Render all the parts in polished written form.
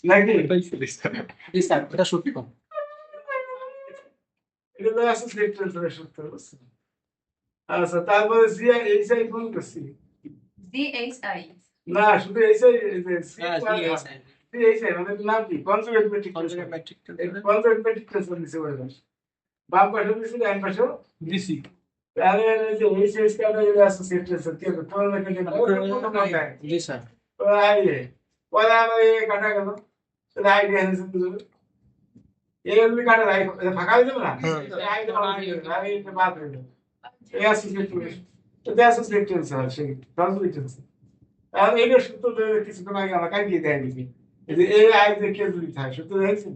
নাকি জি স্যার এটা সত্য। এটা তো আছে সেক্টর ধরে সত্য বলছি। আচ্ছা তারপরে জিআই এইচআই কোন করছি DHI না শুধু এইচআই সি হ্যাঁ DHI এইচআই মানে নাম কি conjugate metric conjugate matric conjugate metric test দিছে বলে বাম পাশে দিছি ডান পাশে দিছি। তাহলে এই যে এইচএস কাটা যে আছে সেক্টর কি হবে তোমার নাকি জি স্যার তো আইয়ে পরে আবার এই কাটা গেল তাহলে আইডিয়া আছে তো এই এমনি কাটা রাই ফাঁকা হয়ে যাবে না আইডিয়া আইডিয়া বাদ হয়ে যাবে এই আছে সেক্টর তো দেশ সেক্টর স্যার সেই ট্রান্সলেশন আর এইটা সূত্র কিছুক্ষণ আগে আমার কাটিয়ে দেয় দিবি এই যে এই আই যে কে যদি থাকে সূত্র দেখছেন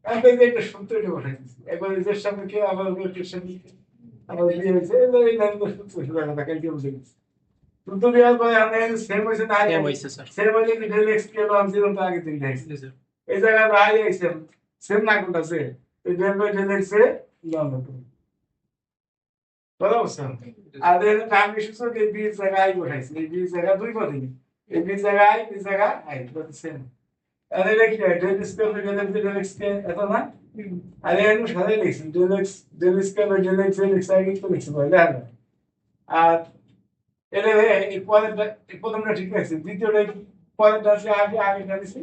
আমি এই যে একটা সূত্র এটা বসাই দিচ্ছি একবার এদের সামনে কে আবার ওদের সামনে আমার দিয়ে হয়েছে এই লাইন সূত্র শুধু কথা কাটিয়ে বসে দিচ্ছি সূত্র দেওয়ার পরে আমরা সেম হয়েছে না সেম হইছে স্যার। সেম হয়েছে ডেল এক্স কে নাম ছিল তো আগে থেকে দেখছি জি স্যার এই জায়গায় আই আইছে সেম না কোনটা সে এই ডেল বাই ডেল এক্স এ নাম হতো বলো স্যার আর এর টাইম ইস্যু তো এই বীজ জায়গায় আই বসাইছে এই বীজ জায়গা দুই পদে এই বীজ জায়গা আই বীজ জায়গা আই তো সেম আর এটা কি del square by del x কে এত না আর এর সাথে লিখছি del square by del x এর এক্স আই তো লিখছি বলে আর এটা এই পরেরটা এই প্রথমটা ঠিক আছে দ্বিতীয়টা কি পরেরটা আছে আগে আগে দিছি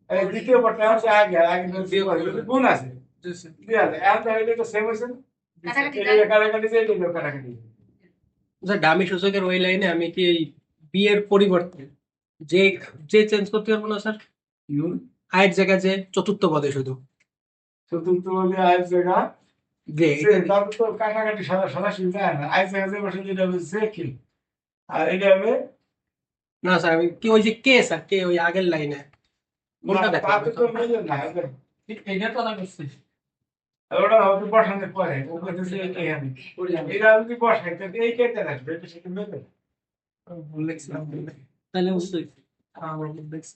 এই দ্বিতীয় পদটা আছে আগে আগে দিছি গুণ আছে জি স্যার ঠিক আছে আর তাহলে এটা সেম হইছে কাটাকাটি এটা কাটাকাটি যায় এটা কাটাকাটি স্যার ডামি সূচকের ওই লাইনে আমি কি এই বি এর পরিবর্তে যে যে চেঞ্জ করতে পারবো না স্যার? ইউন আয়ের জায়গায় যে চতুর্থ পদে শুধু চতুর্থ বলে আজ জায়গা যে তারপর তো কাটাকাটি সরাসরি যায় না আজ জায়গা যে বসে যেটা হবে যে কি আর এটা হবে না স্যার আমি কি ওই যে কে স্যার কে ওই আগের লাইনে কোনটা দেখা তাতে তো মিলে না এটা তো না করছি ওটা হবে বসানোর পরে ও বলতেছে এখানে এটা যদি বসাই তাহলে এই কেটে রাখবে এটা সেটা মেলে লিখছিলাম তাহলে অবশ্যই আমার দেখছি